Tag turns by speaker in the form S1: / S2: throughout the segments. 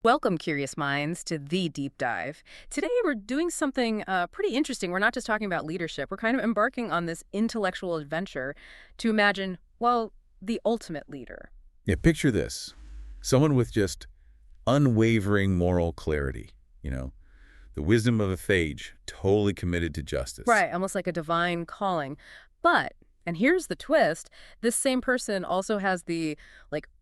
S1: Welcome, curious minds, to the deep dive. Today, we're doing something pretty interesting. We're not just talking about leadership, we're kind of embarking on this intellectual adventure to imagine, well, the ultimate leader.
S2: Yeah, picture this. Someone with just unwavering moral clarity, you know, the wisdom of a sage, totally committed to justice.
S1: Right, almost like a divine calling. But, and here's the twist, this same person also has the,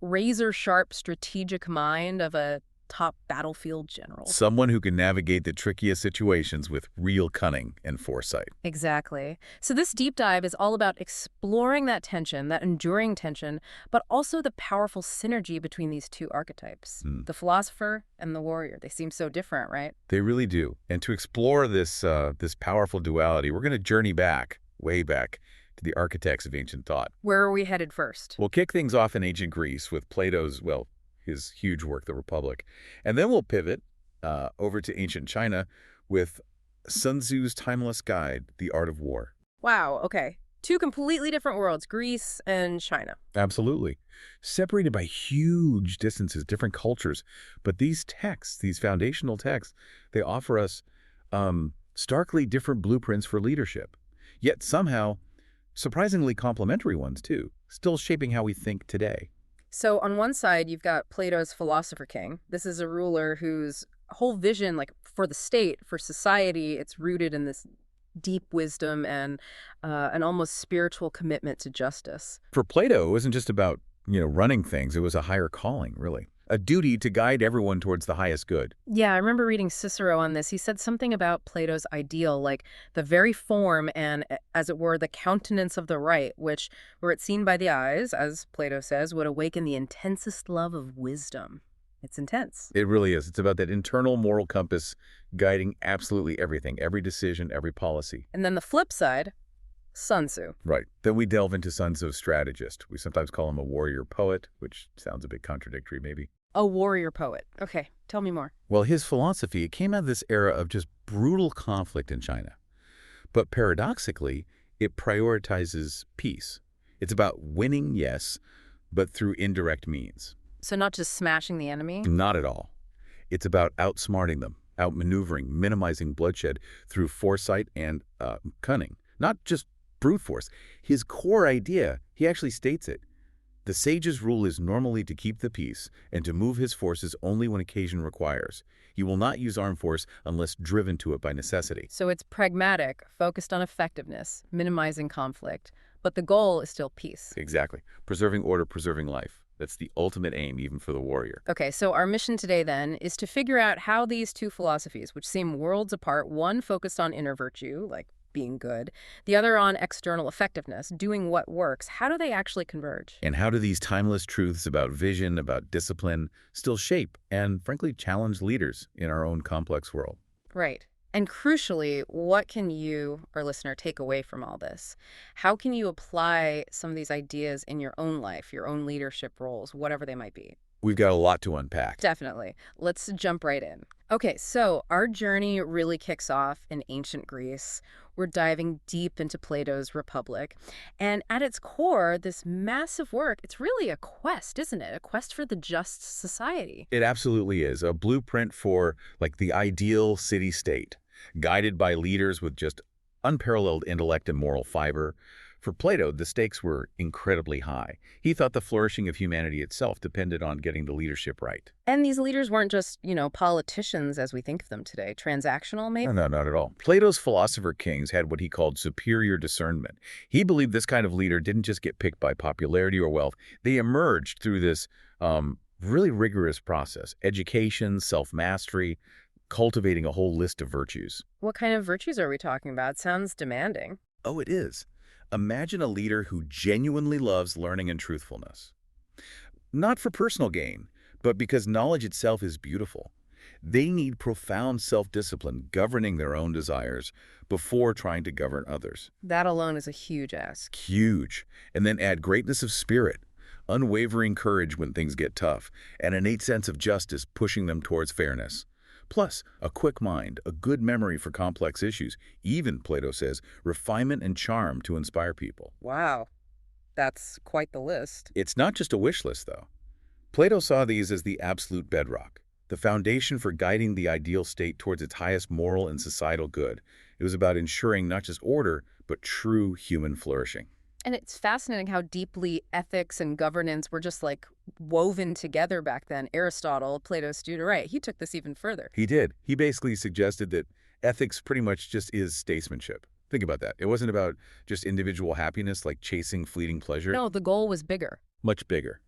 S1: razor sharp strategic mind of a top battlefield general.
S2: Someone who can navigate the trickiest situations with real cunning and foresight.
S1: Exactly. So this deep dive is all about exploring that tension, that enduring tension, but also the powerful synergy between these two archetypes,
S2: Hmm.
S1: the philosopher and the warrior. They seem so different, right?
S2: They really do. And to explore this powerful duality, we're going to journey back, way back, to the architects of ancient thought.
S1: Where are we headed first?
S2: We'll kick things off in ancient Greece with Plato's, well, his huge work, The Republic. And then we'll pivot over to ancient China with Sun Tzu's timeless guide, The Art of War.
S1: Wow, okay. Two completely different worlds, Greece and China.
S2: Absolutely. Separated by huge distances, different cultures. But these texts, these foundational texts, they offer us starkly different blueprints for leadership. Yet somehow, surprisingly complementary ones, too, still shaping how we think today.
S1: So on one side, you've got Plato's philosopher king. This is a ruler whose whole vision, like for the state, for society, it's rooted in this deep wisdom and an almost spiritual commitment to justice.
S2: For Plato, it wasn't just about, running things. It was a higher calling, really. A duty to guide everyone towards the highest good.
S1: Yeah, I remember reading Cicero on this. He said something about Plato's ideal, like the very form and, as it were, the countenance of the right, which, were it seen by the eyes, as Plato says, would awaken the intensest love of wisdom. It's intense.
S2: It really is. It's about that internal moral compass guiding absolutely everything, every decision, every policy.
S1: And then the flip side, Sun Tzu.
S2: Right. Then we delve into Sun Tzu's strategist. We sometimes call him a warrior poet, which sounds a bit contradictory, maybe.
S1: A warrior poet. Okay, tell me more.
S2: Well, his philosophy, it came out of this era of just brutal conflict in China. But paradoxically, it prioritizes peace. It's about winning, yes, but through indirect means.
S1: So not just smashing the enemy?
S2: Not at all. It's about outsmarting them, outmaneuvering, minimizing bloodshed through foresight and cunning. Not just brute force. His core idea, he actually states it. The sage's rule is normally to keep the peace and to move his forces only when occasion requires. He will not use armed force unless driven to it by necessity.
S1: So it's pragmatic, focused on effectiveness, minimizing conflict. But the goal is still peace.
S2: Exactly. Preserving order, preserving life. That's the ultimate aim, even for the warrior.
S1: Okay, so our mission today then is to figure out how these two philosophies, which seem worlds apart, one focused on inner virtue, like being good, the other on external effectiveness, doing what works, how do they actually converge?
S2: And how do these timeless truths about vision, about discipline, still shape and, frankly, challenge leaders in our own complex world?
S1: Right. And crucially, what can you, our listener, take away from all this? How can you apply some of these ideas in your own life, your own leadership roles, whatever they might be?
S2: We've got a lot to unpack.
S1: Definitely. Let's jump right in. Okay, so our journey really kicks off in ancient Greece. We're diving deep into Plato's Republic. And at its core, this massive work, it's really a quest, isn't it? A quest for the just society.
S2: It absolutely is. A blueprint for, like, the ideal city-state, guided by leaders with just unparalleled intellect and moral fiber. For Plato, the stakes were incredibly high. He thought the flourishing of humanity itself depended on getting the leadership right.
S1: And these leaders weren't just, politicians as we think of them today. Transactional, maybe?
S2: No, not at all. Plato's philosopher kings had what he called superior discernment. He believed this kind of leader didn't just get picked by popularity or wealth. They emerged through this really rigorous process: education, self-mastery, cultivating a whole list of virtues.
S1: What kind of virtues are we talking about? Sounds demanding.
S2: Oh, it is. Imagine a leader who genuinely loves learning and truthfulness. Not for personal gain, but because knowledge itself is beautiful. They need profound self-discipline governing their own desires before trying to govern others.
S1: That alone is a huge ask.
S2: Huge. And then add greatness of spirit, unwavering courage when things get tough, and an innate sense of justice pushing them towards fairness. Plus, a quick mind, a good memory for complex issues, even, Plato says, refinement and charm to inspire people.
S1: Wow, that's quite the list.
S2: It's not just a wish list, though. Plato saw these as the absolute bedrock. the foundation for guiding the ideal state towards its highest moral and societal good. It was about ensuring not just order, but true human flourishing.
S1: And it's fascinating how deeply ethics and governance were just like woven together back then. Aristotle, Plato's student, right? He took this even further.
S2: He did. He basically suggested that ethics pretty much just is statesmanship. Think about that. It wasn't about just individual happiness like chasing fleeting pleasure.
S1: No, the goal was bigger.
S2: Much bigger.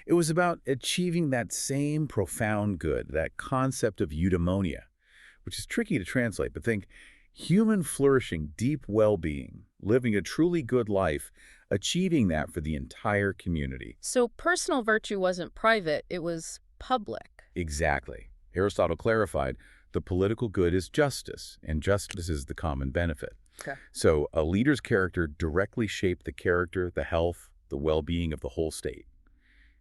S2: It was about achieving that same profound good, that concept of eudaimonia, which is tricky to translate, but think human flourishing, deep well-being, living a truly good life, achieving that for the entire community.
S1: So personal virtue wasn't private, it was public.
S2: Exactly. Aristotle clarified the political good is justice, and justice is the common benefit.
S1: Okay.
S2: So a leader's character directly shaped the character, the health, the well-being of the whole state.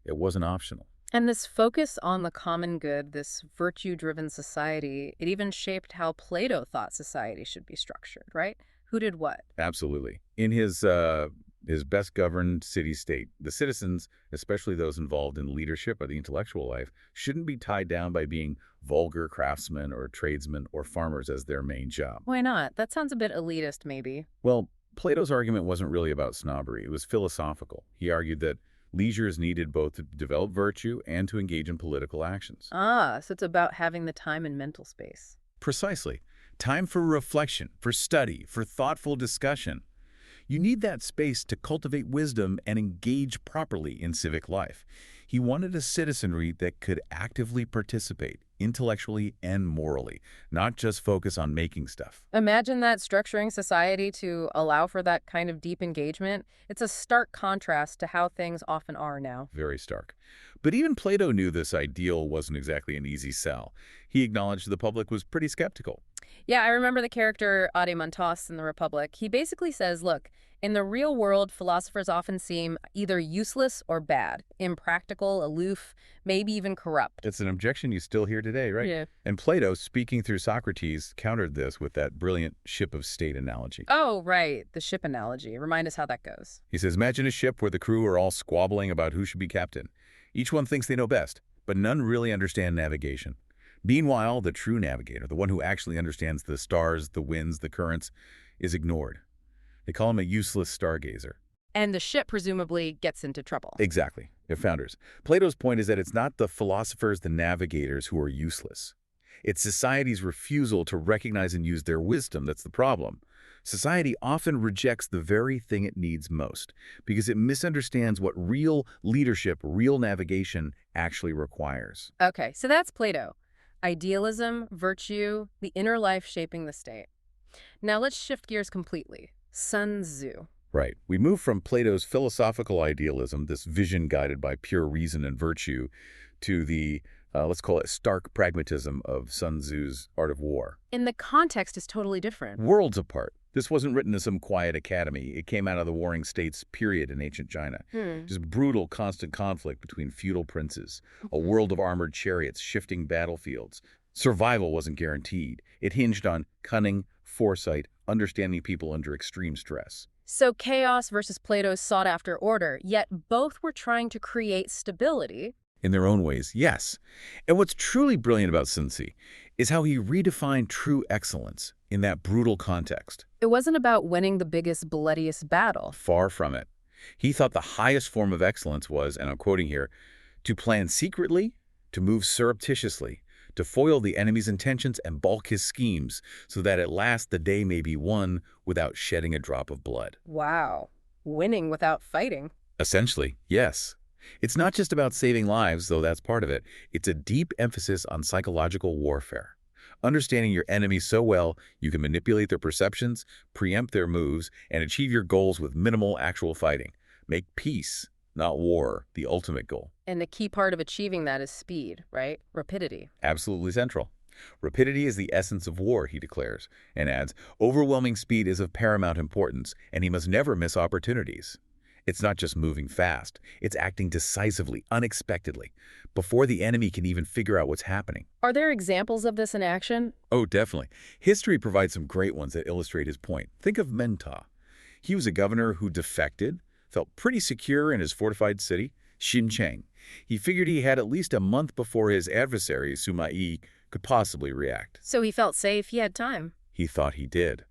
S2: It wasn't optional.
S1: And this focus on the common good, this virtue-driven society, it even shaped how Plato thought society should be structured, right? Who did what?
S2: Absolutely. In his best-governed city-state, the citizens, especially those involved in leadership or the intellectual life, shouldn't be tied down by being vulgar craftsmen or tradesmen or farmers as their main job.
S1: Why not? That sounds a bit elitist, maybe.
S2: Well, Plato's argument wasn't really about snobbery. It was philosophical. He argued that leisure is needed both to develop virtue and to engage in political actions.
S1: Ah, so it's about having the time and mental space.
S2: Precisely. Time for reflection, for study, for thoughtful discussion. You need that space to cultivate wisdom and engage properly in civic life. He wanted a citizenry that could actively participate, intellectually and morally, not just focus on making stuff.
S1: Imagine that structuring society to allow for that kind of deep engagement. It's a stark contrast to how things often are now.
S2: Very stark. But even Plato knew this ideal wasn't exactly an easy sell. He acknowledged the public was pretty skeptical.
S1: Yeah, I remember the character Adimantos in the Republic. He basically says, look, in the real world, philosophers often seem either useless or bad, impractical, aloof, maybe even corrupt.
S2: It's an objection you still hear today, right?
S1: Yeah.
S2: And Plato, speaking through Socrates, countered this with that brilliant ship of state analogy.
S1: Oh, right, the ship analogy. Remind us how that goes.
S2: He says, imagine a ship where the crew are all squabbling about who should be captain. Each one thinks they know best, but none really understand navigation. Meanwhile, the true navigator, the one who actually understands the stars, the winds, the currents, is ignored. They call him a useless stargazer.
S1: And the ship presumably gets into trouble.
S2: Exactly. Their founders. Plato's point is that it's not the philosophers, the navigators, who are useless. It's society's refusal to recognize and use their wisdom that's the problem. Society often rejects the very thing it needs most because it misunderstands what real leadership, real navigation actually requires.
S1: Okay, so that's Plato. Idealism, virtue, the inner life shaping the state. Now let's shift gears completely. Sun Tzu.
S2: Right. We move from Plato's philosophical idealism, this vision guided by pure reason and virtue, to the, let's call it stark pragmatism of Sun Tzu's Art of War.
S1: And the context is totally different.
S2: Worlds apart. This wasn't written in some quiet academy. It came out of the warring states period in ancient China. Just brutal, constant conflict between feudal princes, a world of armored chariots, shifting battlefields. Survival wasn't guaranteed. It hinged on cunning, foresight, understanding people under extreme stress.
S1: So chaos versus Plato's sought-after order, yet both were trying to create stability.
S2: In their own ways, yes. And what's truly brilliant about Sun Tzu is how he redefined true excellence in that brutal context.
S1: It wasn't about winning the biggest, bloodiest battle.
S2: Far from it. He thought the highest form of excellence was, and I'm quoting here, to plan secretly, to move surreptitiously, to foil the enemy's intentions and balk his schemes, so that at last the day may be won without shedding a drop of blood.
S1: Wow. Winning without fighting.
S2: Essentially, yes. It's not just about saving lives, though that's part of it. It's a deep emphasis on psychological warfare. Understanding your enemy so well, you can manipulate their perceptions, preempt their moves, and achieve your goals with minimal actual fighting. Make peace, not war, the ultimate goal.
S1: And the key part of achieving that is speed, right? Rapidity.
S2: Absolutely central. Rapidity is the essence of war, he declares, and adds, overwhelming speed is of paramount importance, and he must never miss opportunities. It's not just moving fast, it's acting decisively, unexpectedly, before the enemy can even figure out what's happening.
S1: Are there examples of this in action?
S2: Oh, definitely. History provides some great ones that illustrate his point. Think of Menta. He was a governor who defected, felt pretty secure in his fortified city, Xinjiang. He figured he had at least a month before his adversary, Sima Yi, could possibly react.
S1: So he felt safe, he had time.
S2: He thought he did.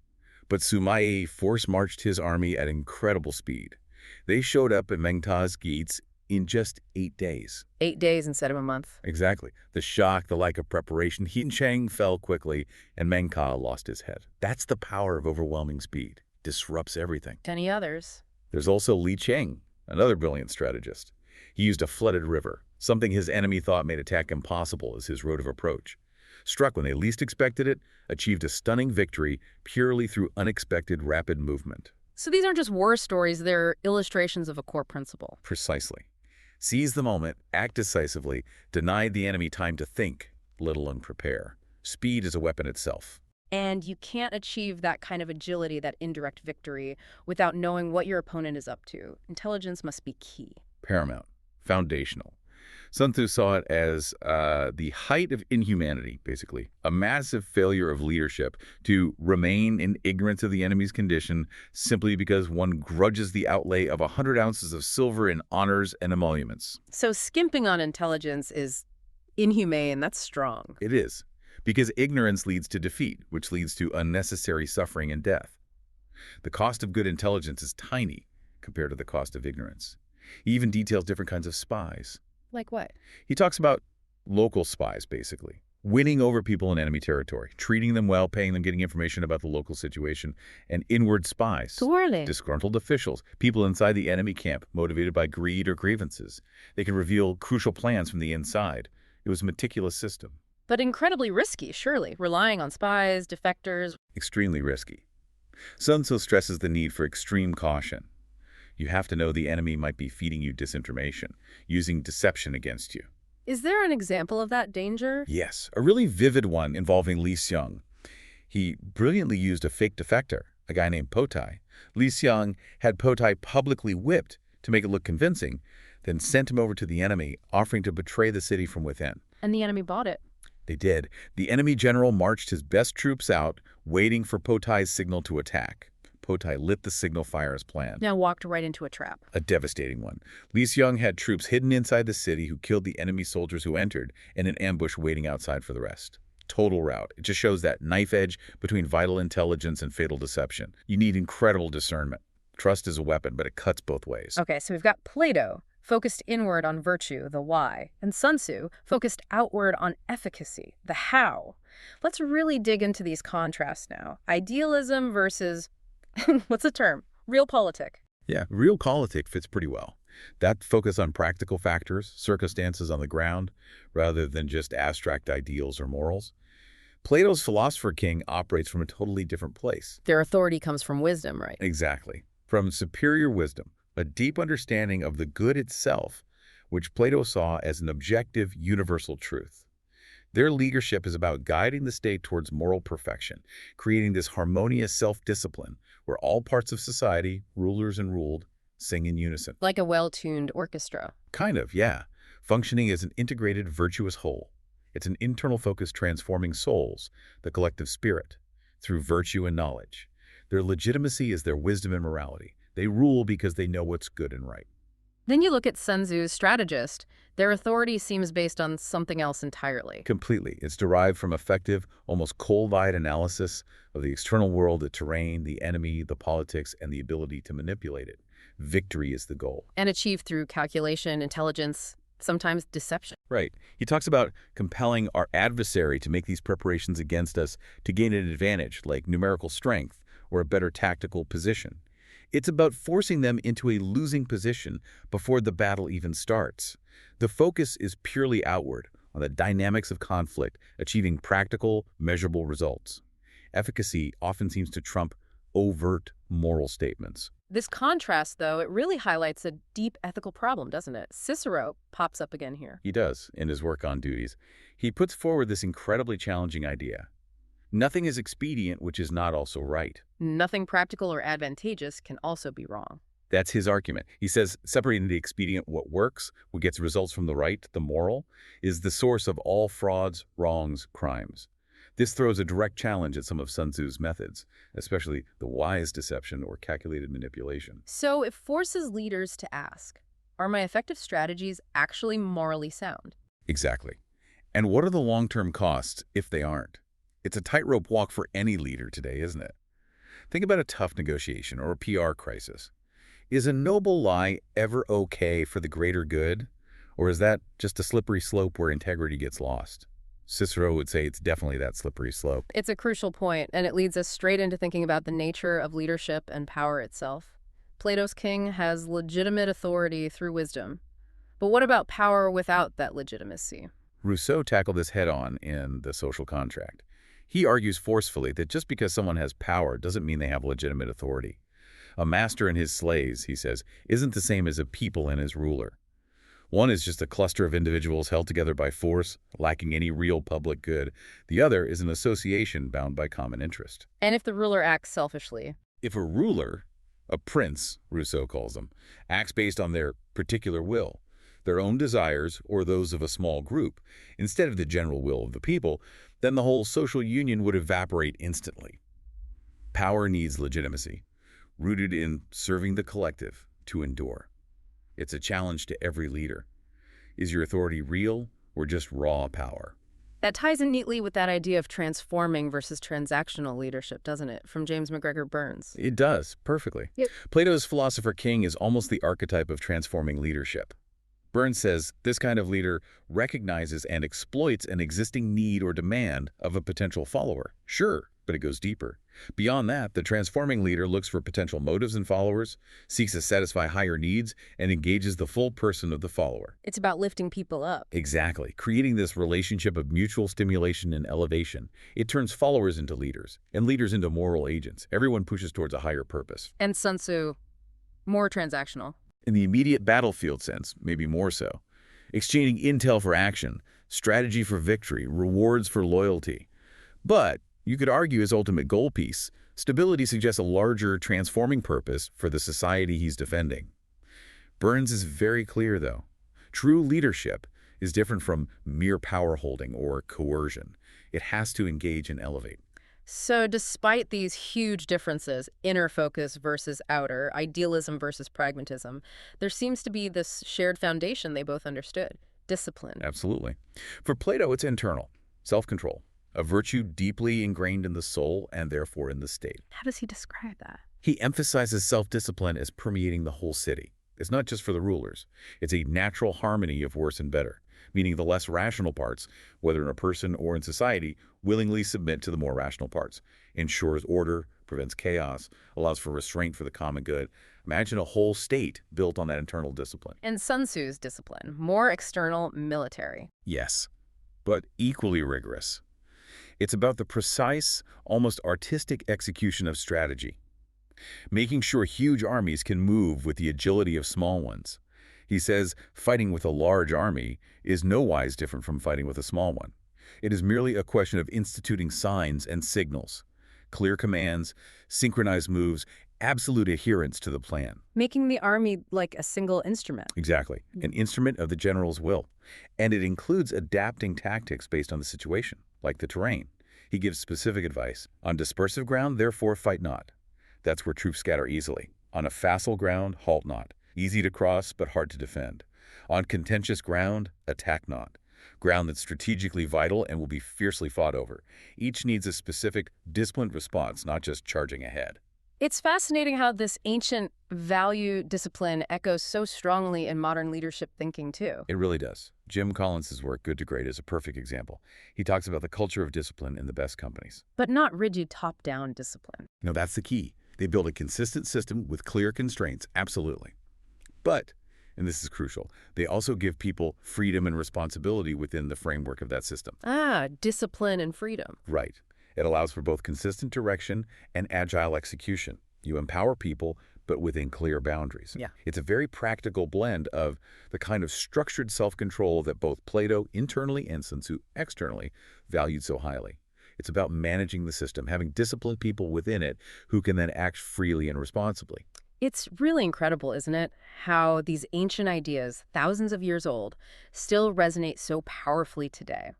S2: But Sima Yi force-marched his army at incredible speed. They showed up at Mengta's gates in just 8 days.
S1: 8 days instead of a month.
S2: Exactly. The shock, the lack of preparation, He Chang fell quickly, and Mengka lost his head. That's the power of overwhelming speed. Disrupts everything.
S1: Any others?
S2: There's also Li Cheng, another brilliant strategist. He used a flooded river, something his enemy thought made attack impossible as his road of approach. Struck when they least expected it, achieved a stunning victory purely through unexpected rapid movement.
S1: So these aren't just war stories, they're illustrations of a core principle.
S2: Precisely. Seize the moment, act decisively, denied the enemy time to think, let alone prepare. Speed is a weapon itself.
S1: And you can't achieve that kind of agility, that indirect victory, without knowing what your opponent is up to. Intelligence must be key.
S2: Paramount. Foundational. Sun Tzu saw it as the height of inhumanity, basically, a massive failure of leadership to remain in ignorance of the enemy's condition simply because one grudges the outlay of 100 ounces of silver in honors and emoluments.
S1: So skimping on intelligence is inhumane, that's strong.
S2: It is, because ignorance leads to defeat, which leads to unnecessary suffering and death. The cost of good intelligence is tiny compared to the cost of ignorance. He even details different kinds of spies.
S1: Like what?
S2: He talks about local spies, basically. Winning over people in enemy territory, treating them well, paying them, getting information about the local situation, and inward spies.
S1: Surely.
S2: Disgruntled officials, people inside the enemy camp, motivated by greed or grievances. They can reveal crucial plans from the inside. It was a meticulous system.
S1: But incredibly risky, surely, relying on spies, defectors.
S2: Extremely risky. Sun Tzu stresses the need for extreme caution. You have to know the enemy might be feeding you disinformation, using deception against you.
S1: Is there an example of that danger?
S2: Yes, a really vivid one involving Li Xiong. He brilliantly used a fake defector, a guy named Potai. Li Xiong had Potai publicly whipped to make it look convincing, then sent him over to the enemy, offering to betray the city from within.
S1: And the enemy bought it.
S2: They did. The enemy general marched his best troops out, waiting for Potai's signal to attack. Potai lit the signal fire as planned.
S1: Now walked right into a trap.
S2: A devastating one. Li Xiong had troops hidden inside the city who killed the enemy soldiers who entered, and an ambush waiting outside for the rest. Total rout. It just shows that knife edge between vital intelligence and fatal deception. You need incredible discernment. Trust is a weapon, but it cuts both ways.
S1: Okay, so we've got Plato, focused inward on virtue, the why, and Sun Tzu, focused outward on efficacy, the how. Let's really dig into these contrasts now. Idealism versus, what's the term? Realpolitik.
S2: Yeah, realpolitik fits pretty well. That focus on practical factors, circumstances on the ground, rather than just abstract ideals or morals. Plato's philosopher king operates from a totally different place.
S1: Their authority comes from wisdom, right?
S2: Exactly. From superior wisdom, a deep understanding of the good itself, which Plato saw as an objective, universal truth. Their leadership is about guiding the state towards moral perfection, creating this harmonious self-discipline where all parts of society, rulers and ruled, sing in unison.
S1: Like a well-tuned orchestra.
S2: Kind of, yeah. Functioning as an integrated, virtuous whole. It's an internal focus transforming souls, the collective spirit, through virtue and knowledge. Their legitimacy is their wisdom and morality. They rule because they know what's good and right.
S1: Then you look at Sun Tzu's strategist. Their authority seems based on something else entirely.
S2: Completely. It's derived from effective, almost cold-eyed analysis of the external world, the terrain, the enemy, the politics, and the ability to manipulate it. Victory is the goal.
S1: And achieved through calculation, intelligence, sometimes deception.
S2: Right. He talks about compelling our adversary to make these preparations against us to gain an advantage, like numerical strength or a better tactical position. It's about forcing them into a losing position before the battle even starts. The focus is purely outward, on the dynamics of conflict, achieving practical, measurable results. Efficacy often seems to trump overt moral statements.
S1: This contrast, though, it really highlights a deep ethical problem, doesn't it? Cicero pops up again here.
S2: He does, in his work on duties. He puts forward this incredibly challenging idea. Nothing is expedient which is not also right.
S1: Nothing practical or advantageous can also be wrong.
S2: That's his argument. He says separating the expedient, what works, what gets results from the right, the moral, is the source of all frauds, wrongs, crimes. This throws a direct challenge at some of Sun Tzu's methods, especially the wise deception or calculated manipulation.
S1: So it forces leaders to ask, Are my effective strategies actually morally sound?
S2: Exactly. And what are the long-term costs if they aren't? It's a tightrope walk for any leader today, isn't it? Think about a tough negotiation or a PR crisis. Is a noble lie ever okay for the greater good? Or is that just a slippery slope where integrity gets lost? Cicero would say it's definitely that slippery slope.
S1: It's a crucial point, and it leads us straight into thinking about the nature of leadership and power itself. Plato's king has legitimate authority through wisdom. But what about power without that legitimacy?
S2: Rousseau tackled this head-on in The Social Contract. He argues forcefully that just because someone has power doesn't mean they have legitimate authority. A master and his slaves, he says, isn't the same as a people and his ruler. One is just a cluster of individuals held together by force, lacking any real public good. The other is an association bound by common interest.
S1: And if the ruler acts selfishly?
S2: If a ruler, a prince, Rousseau calls them, acts based on their particular will, their own desires or those of a small group, instead of the general will of the people, then the whole social union would evaporate instantly. Power needs legitimacy, rooted in serving the collective to endure. It's a challenge to every leader. Is your authority real or just raw power?
S1: That ties in neatly with that idea of transforming versus transactional leadership, doesn't it? From James McGregor Burns.
S2: It does, perfectly.
S1: Yep.
S2: Plato's philosopher king is almost the archetype of transforming leadership. Burns says this kind of leader recognizes and exploits an existing need or demand of a potential follower. Sure, but it goes deeper. Beyond that, the transforming leader looks for potential motives in followers, seeks to satisfy higher needs, and engages the full person of the follower.
S1: It's about lifting people up.
S2: Exactly, creating this relationship of mutual stimulation and elevation. It turns followers into leaders, and leaders into moral agents. Everyone pushes towards a higher purpose.
S1: And Sun Tzu, more transactional.
S2: In the immediate battlefield sense, maybe more so. Exchanging intel for action, strategy for victory, rewards for loyalty. But you could argue his ultimate goal piece, stability suggests a larger, transforming purpose for the society he's defending. Burns is very clear, though. True leadership is different from mere power holding or coercion. It has to engage and elevate.
S1: So despite these huge differences, inner focus versus outer, idealism versus pragmatism, there seems to be this shared foundation they both understood: discipline.
S2: Absolutely. For Plato, it's internal, self-control, a virtue deeply ingrained in the soul and therefore in the state.
S1: How does he describe that?
S2: He emphasizes self-discipline as permeating the whole city. It's not just for the rulers. It's a natural harmony of worse and better, meaning the less rational parts, whether in a person or in society, willingly submit to the more rational parts. Ensures order, prevents chaos, allows for restraint for the common good. Imagine a whole state built on that internal discipline.
S1: And Sun Tzu's discipline, more external, military.
S2: Yes, but equally rigorous. It's about the precise, almost artistic execution of strategy, making sure huge armies can move with the agility of small ones. He says fighting with a large army is no wise different from fighting with a small one. It is merely a question of instituting signs and signals, clear commands, synchronized moves, absolute adherence to the plan.
S1: Making the army like a single instrument.
S2: Exactly, an instrument of the general's will. And it includes adapting tactics based on the situation, like the terrain. He gives specific advice. On dispersive ground, therefore, fight not. That's where troops scatter easily. On a facile ground, halt not. Easy to cross, but hard to defend. On contentious ground, attack not. Ground that's strategically vital and will be fiercely fought over. Each needs a specific, disciplined response, not just charging ahead.
S1: It's fascinating how this ancient value discipline echoes so strongly in modern leadership thinking, too.
S2: It really does. Jim Collins's work, Good to Great, is a perfect example. He talks about the culture of discipline in the best companies.
S1: But not rigid top-down discipline.
S2: No, that's the key. They build a consistent system with clear constraints, absolutely. But, and this is crucial, they also give people freedom and responsibility within the framework of that system.
S1: Ah, discipline and freedom.
S2: Right. It allows for both consistent direction and agile execution. You empower people, but within clear boundaries.
S1: Yeah.
S2: It's a very practical blend of the kind of structured self-control that both Plato internally and Sun Tzu externally valued so highly. It's about managing the system, having disciplined people within it who can then act freely and responsibly.
S1: It's really incredible, isn't it, how these ancient ideas, thousands of years old, still resonate so powerfully today.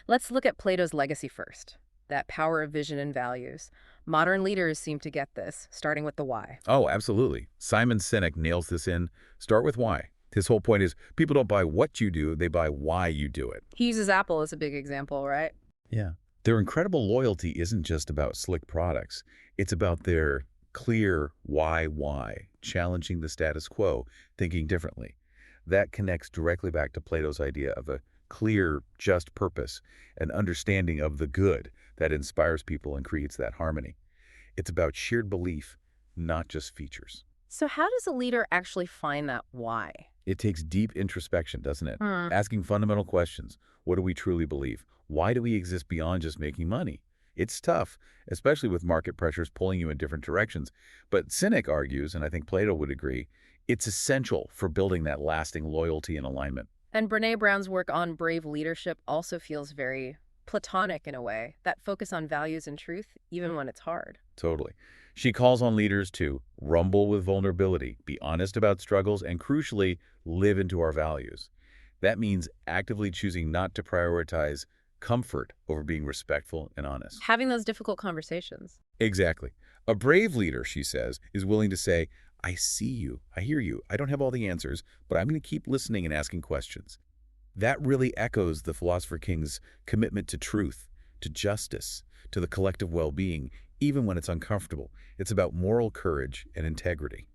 S1: Let's look at Plato's legacy first, that power of vision and values. Modern leaders seem to get this, starting with the why.
S2: Oh, absolutely. Simon Sinek nails this in. Start with why. His whole point is people don't buy what you do, they buy why you do it.
S1: He uses Apple as a big example, right?
S2: Yeah. Their incredible loyalty isn't just about slick products. It's about their clear why, challenging the status quo, thinking differently. That connects directly back to Plato's idea of a clear, just purpose, an understanding of the good that inspires people and creates that harmony. It's about shared belief, not just features.
S1: So how does a leader actually find that why?
S2: It takes deep introspection, doesn't it?
S1: Hmm.
S2: Asking fundamental questions. What do we truly believe? Why do we exist beyond just making money? It's tough, especially with market pressures pulling you in different directions. But Cynic argues, and I think Plato would agree, it's essential for building that lasting loyalty and alignment.
S1: And Brené Brown's work on brave leadership also feels very Platonic in a way, that focus on values and truth, even when it's hard.
S2: Totally. She calls on leaders to rumble with vulnerability, be honest about struggles, and crucially, live into our values. That means actively choosing not to prioritize comfort over being respectful and honest.
S1: Having those difficult conversations.
S2: Exactly. A brave leader, she says, is willing to say, I see you, I hear you, I don't have all the answers, but I'm going to keep listening and asking questions. That really echoes the Philosopher King's commitment to truth, to justice, to the collective well-being, even when it's uncomfortable. It's about moral courage and integrity.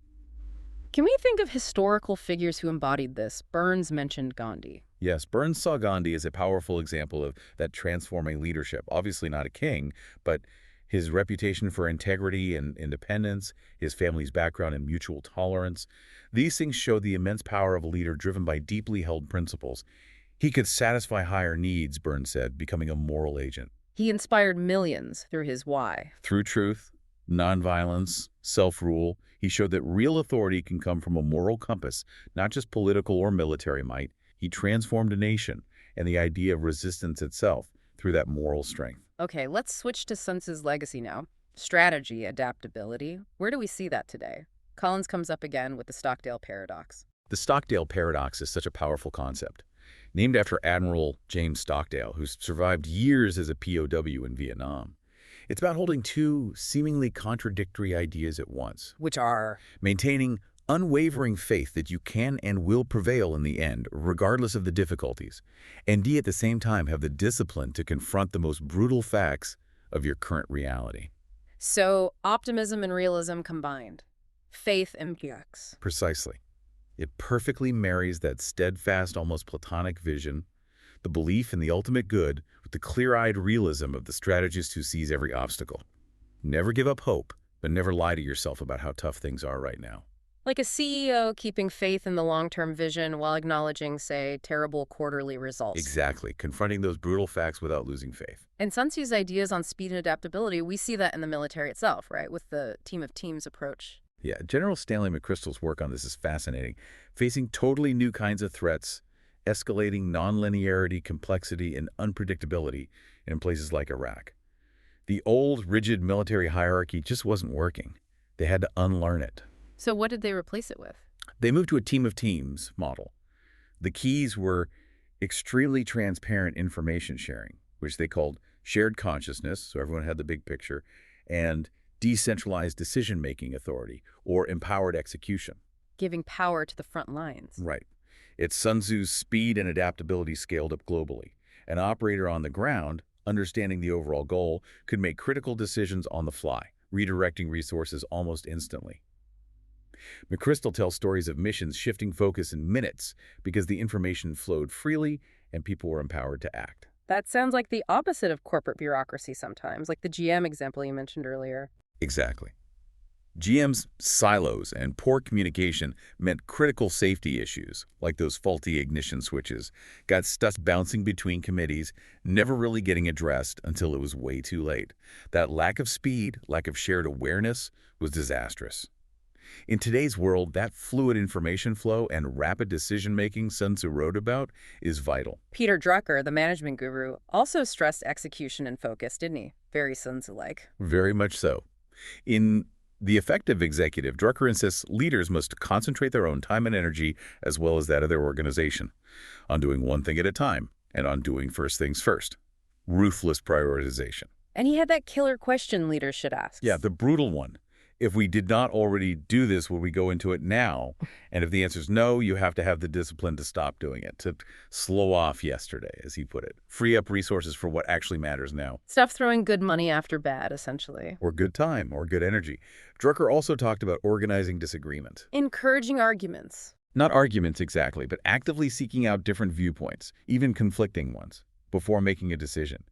S1: Can we think of historical figures who embodied this? Burns mentioned Gandhi.
S2: Yes, Burns saw Gandhi as a powerful example of that transforming leadership. Obviously not a king, but his reputation for integrity and independence, his family's background in mutual tolerance, these things show the immense power of a leader driven by deeply held principles. He could satisfy higher needs, Burns said, becoming a moral agent.
S1: He inspired millions through his why.
S2: Through truth, nonviolence, self-rule, he showed that real authority can come from a moral compass, not just political or military might. He transformed a nation and the idea of resistance itself through that moral strength.
S1: Okay, let's switch to Sun Tzu's legacy now. Strategy, adaptability. Where do we see that today? Collins comes up again with the Stockdale paradox.
S2: The Stockdale paradox is such a powerful concept. Named after Admiral James Stockdale, who survived years as a POW in Vietnam. It's about holding two seemingly contradictory ideas at once.
S1: Which are?
S2: Maintaining unwavering faith that you can and will prevail in the end, regardless of the difficulties, and at the same time have the discipline to confront the most brutal facts of your current reality.
S1: So, optimism and realism combined. Faith and guts.
S2: Precisely. It perfectly marries that steadfast, almost platonic vision, the belief in the ultimate good, with the clear-eyed realism of the strategist who sees every obstacle. Never give up hope, but never lie to yourself about how tough things are right now.
S1: Like a CEO keeping faith in the long-term vision while acknowledging, say, terrible quarterly results.
S2: Exactly. Confronting those brutal facts without losing faith.
S1: And Sun Tzu's ideas on speed and adaptability, we see that in the military itself, right? With the team of teams approach.
S2: Yeah, General Stanley McChrystal's work on this is fascinating. Facing totally new kinds of threats, escalating nonlinearity, complexity, and unpredictability in places like Iraq. The old, rigid military hierarchy just wasn't working. They had to unlearn it.
S1: So what did they replace it with?
S2: They moved to a team of teams model. The keys were extremely transparent information sharing, which they called shared consciousness, so everyone had the big picture, and decentralized decision-making authority, or empowered execution.
S1: Giving power to the front lines.
S2: Right. It's Sun Tzu's speed and adaptability scaled up globally. An operator on the ground, understanding the overall goal, could make critical decisions on the fly, redirecting resources almost instantly. McChrystal tells stories of missions shifting focus in minutes because the information flowed freely and people were empowered to act.
S1: That sounds like the opposite of corporate bureaucracy sometimes, like the GM example you mentioned earlier.
S2: Exactly. GM's silos and poor communication meant critical safety issues, like those faulty ignition switches, got stuck bouncing between committees, never really getting addressed until it was way too late. That lack of speed, lack of shared awareness, was disastrous. In today's world, that fluid information flow and rapid decision-making Sun Tzu wrote about is vital.
S1: Peter Drucker, the management guru, also stressed execution and focus, didn't he? Very Sun Tzu-like.
S2: Very much so. In The Effective Executive, Drucker insists leaders must concentrate their own time and energy, as well as that of their organization, on doing one thing at a time and on doing first things first. Ruthless prioritization.
S1: And he had that killer question leaders should ask.
S2: Yeah, the brutal one. If we did not already do this, would we go into it now? And if the answer is no, you have to have the discipline to stop doing it, to slow off yesterday, as he put it. Free up resources for what actually matters now.
S1: Stop throwing good money after bad, essentially.
S2: Or good time, or good energy. Drucker also talked about organizing disagreement.
S1: Encouraging arguments.
S2: Not arguments exactly, but actively seeking out different viewpoints, even conflicting ones, before making a decision.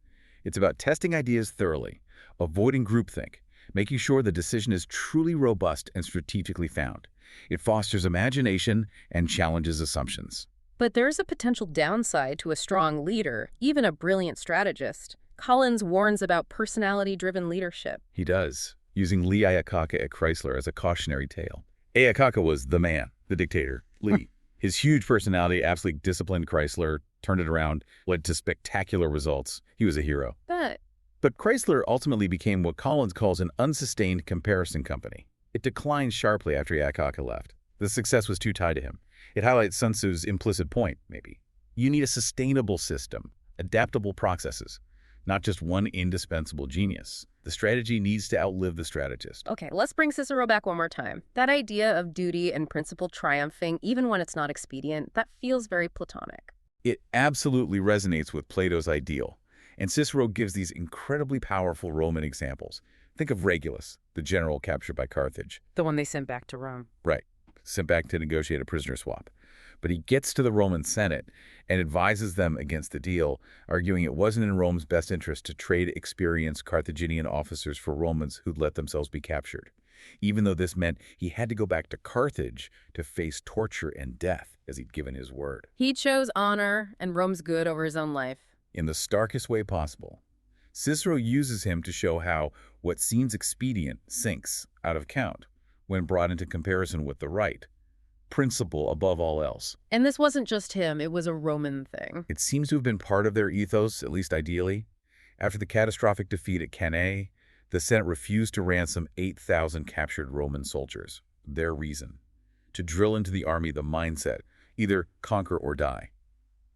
S2: It's about testing ideas thoroughly, avoiding groupthink, making sure the decision is truly robust and strategically found. It fosters imagination and challenges assumptions.
S1: But there's a potential downside to a strong leader, even a brilliant strategist. Collins warns about personality-driven leadership.
S2: He does, using Lee Iacocca at Chrysler as a cautionary tale. Iacocca was the man, the dictator, Lee. His huge personality absolutely disciplined Chrysler, turned it around, led to spectacular results. He was a hero. But Chrysler ultimately became what Collins calls an unsustained comparison company. It declined sharply after Iacocca left. The success was too tied to him. It highlights Sun Tzu's implicit point, maybe. You need a sustainable system, adaptable processes, not just one indispensable genius. The strategy needs to outlive the strategist.
S1: Okay, let's bring Cicero back one more time. That idea of duty and principle triumphing, even when it's not expedient, that feels very Platonic.
S2: It absolutely resonates with Plato's ideal. And Cicero gives these incredibly powerful Roman examples. Think of Regulus, the general captured by Carthage.
S1: The one they sent back to Rome.
S2: Right, sent back to negotiate a prisoner swap. But he gets to the Roman Senate and advises them against the deal, arguing it wasn't in Rome's best interest to trade experienced Carthaginian officers for Romans who'd let themselves be captured, even though this meant he had to go back to Carthage to face torture and death, as he'd given his word.
S1: He chose honor and Rome's good over his own life.
S2: In the starkest way possible. Cicero uses him to show how what seems expedient sinks out of count when brought into comparison with the right. Principle above all else.
S1: And this wasn't just him, it was a Roman thing.
S2: It seems to have been part of their ethos, at least ideally. After the catastrophic defeat at Cannae, the Senate refused to ransom 8,000 captured Roman soldiers. Their reason: to drill into the army the mindset, either conquer or die.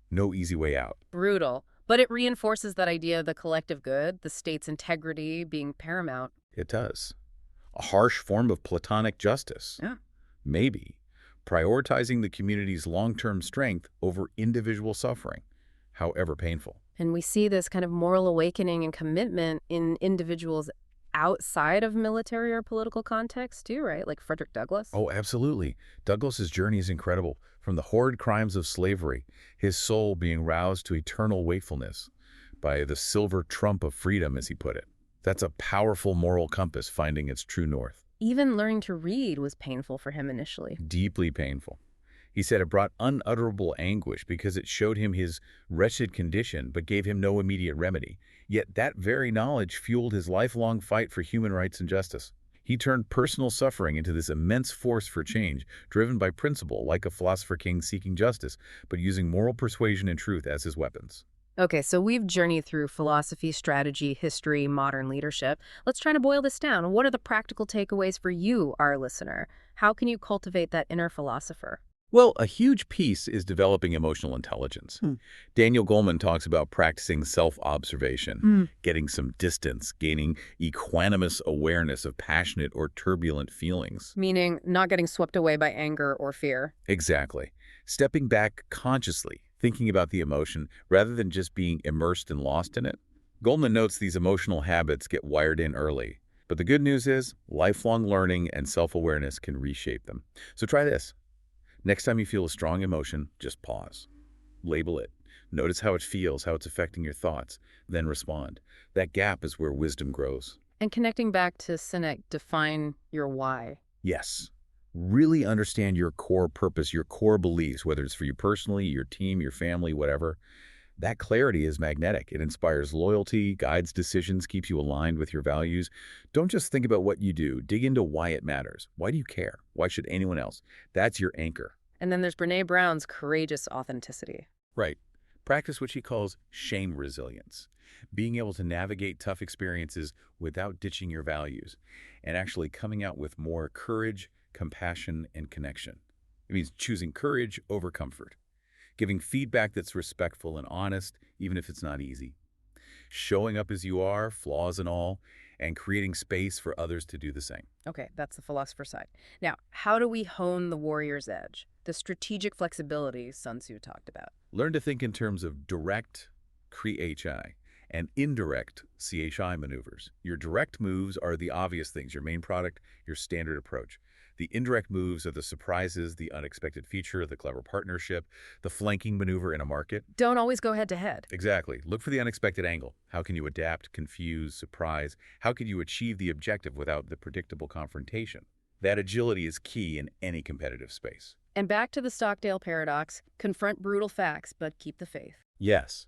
S2: No easy way out.
S1: Brutal. But it reinforces that idea of the collective good, the state's integrity being paramount.
S2: It does. A harsh form of Platonic justice.
S1: Yeah.
S2: Maybe. Prioritizing the community's long-term strength over individual suffering, however painful.
S1: And we see this kind of moral awakening and commitment in individuals outside of military or political context too, right? Like Frederick Douglass.
S2: Oh, absolutely. Douglass's journey is incredible. From the horrid crimes of slavery, his soul being roused to eternal wakefulness by the silver trump of freedom, as he put it. That's a powerful moral compass finding its true north.
S1: Even learning to read was painful for him initially.
S2: Deeply painful. He said it brought unutterable anguish because it showed him his wretched condition but gave him no immediate remedy. Yet that very knowledge fueled his lifelong fight for human rights and justice. He turned personal suffering into this immense force for change, driven by principle, like a philosopher king seeking justice, but using moral persuasion and truth as his weapons.
S1: Okay, so we've journeyed through philosophy, strategy, history, modern leadership. Let's try to boil this down. What are the practical takeaways for you, our listener? How can you cultivate that inner philosopher?
S2: Well, a huge piece is developing emotional intelligence. Daniel Goleman talks about practicing self-observation, getting some distance, gaining equanimous awareness of passionate or turbulent feelings.
S1: Meaning not getting swept away by anger or fear.
S2: Exactly. Stepping back consciously, thinking about the emotion rather than just being immersed and lost in it. Goleman notes these emotional habits get wired in early. But the good news is lifelong learning and self-awareness can reshape them. So try this. Next time you feel a strong emotion, just pause. Label it. Notice how it feels, how it's affecting your thoughts. Then respond. That gap is where wisdom grows.
S1: And connecting back to Sinek, define your why.
S2: Yes. Really understand your core purpose, your core beliefs, whether it's for you personally, your team, your family, whatever. That clarity is magnetic. It inspires loyalty, guides decisions, keeps you aligned with your values. Don't just think about what you do. Dig into why it matters. Why do you care? Why should anyone else? That's your anchor.
S1: And then there's Brené Brown's courageous authenticity.
S2: Right. Practice what she calls shame resilience. Being able to navigate tough experiences without ditching your values and actually coming out with more courage, compassion, and connection. It means choosing courage over comfort. Giving feedback that's respectful and honest, even if it's not easy. showing up as you are, flaws and all, and creating space for others to do the same.
S1: Okay, that's the philosopher side. Now, how do we hone the warrior's edge? The strategic flexibility Sun Tzu talked about.
S2: Learn to think in terms of direct, cri, and indirect, chi maneuvers. Your direct moves are the obvious things, your main product, your standard approach. The indirect moves are the surprises, the unexpected feature, the clever partnership, the flanking maneuver in a market.
S1: Don't always go head to head.
S2: Exactly. Look for the unexpected angle. How can you adapt, confuse, surprise? How can you achieve the objective without the predictable confrontation? That agility is key in any competitive space.
S1: And back to the Stockdale paradox, confront brutal facts, but keep the faith.
S2: Yes.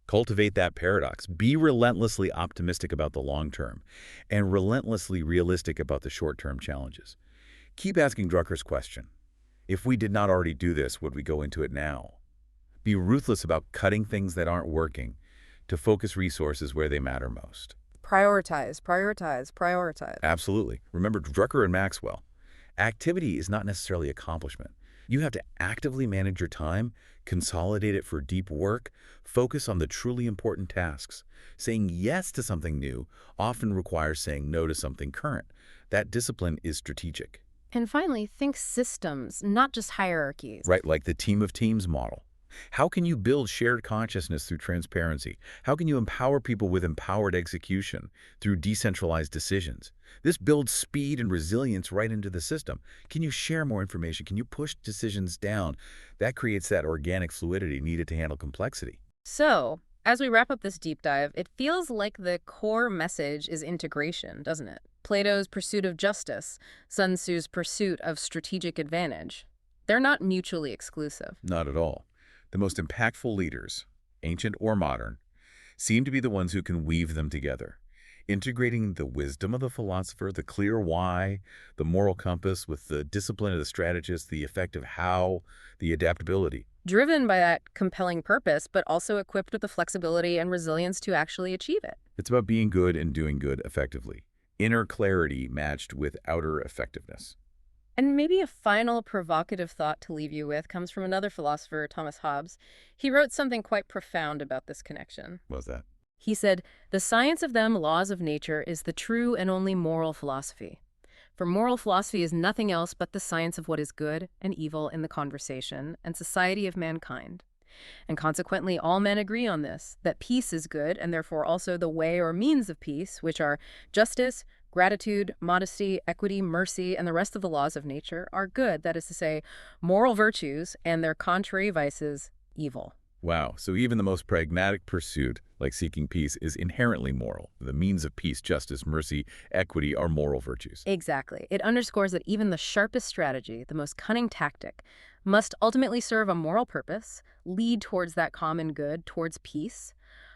S2: Cultivate that paradox. Be relentlessly optimistic about the long term and relentlessly realistic about the short-term challenges. Keep asking Drucker's question. If we did not already do this, would we go into it now? Be ruthless about cutting things that aren't working to focus resources where they matter most.
S1: Prioritize, prioritize, prioritize.
S2: Absolutely. Remember Drucker and Maxwell. Activity is not necessarily accomplishment. You have to actively manage your time, consolidate it for deep work, focus on the truly important tasks. Saying yes to something new often requires saying no to something current. That discipline is strategic.
S1: And finally, think systems, not just hierarchies.
S2: Right, like the team of teams model. How can you build shared consciousness through transparency? How can you empower people with empowered execution through decentralized decisions? This builds speed and resilience right into the system. Can you share more information? Can you push decisions down? That creates that organic fluidity needed to handle complexity.
S1: So, as we wrap up this deep dive, it feels like the core message is integration, doesn't it? Plato's pursuit of justice, Sun Tzu's pursuit of strategic advantage. They're not mutually exclusive.
S2: Not at all. The most impactful leaders, ancient or modern, seem to be the ones who can weave them together, integrating the wisdom of the philosopher, the clear why, the moral compass with the discipline of the strategist, the effective how, the adaptability.
S1: Driven by that compelling purpose, but also equipped with the flexibility and resilience to actually achieve it.
S2: It's about being good and doing good effectively. Inner clarity matched with outer effectiveness.
S1: And maybe a final provocative thought to leave you with comes from another philosopher, Thomas Hobbes. He wrote something quite profound about this connection.
S2: What was that?
S1: He said, "The science of them laws of nature is the true and only moral philosophy. For moral philosophy is nothing else but the science of what is good and evil in the conversation and society of mankind. And consequently, all men agree on this, that peace is good, and therefore also the way or means of peace, which are justice, gratitude, modesty, equity, mercy, and the rest of the laws of nature are good, that is to say, moral virtues, and their contrary vices, evil."
S2: Wow, so even the most pragmatic pursuit, like seeking peace, is inherently moral. The means of peace, justice, mercy, equity are moral virtues.
S1: Exactly. It underscores that even the sharpest strategy, the most cunning tactic, must ultimately serve a moral purpose, lead towards that common good, towards peace.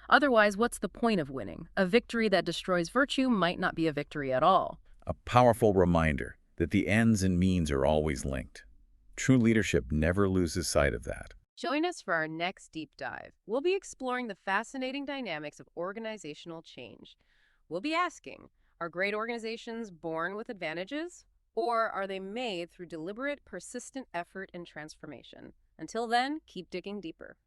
S1: Otherwise, what's the point of winning? A victory that destroys virtue might not be a victory at all.
S2: A powerful reminder that the ends and means are always linked. True leadership never loses sight of that.
S1: Join us for our next deep dive. We'll be exploring the fascinating dynamics of organizational change. We'll be asking, are great organizations born with advantages, or are they made through deliberate, persistent effort and transformation? Until then, keep digging deeper.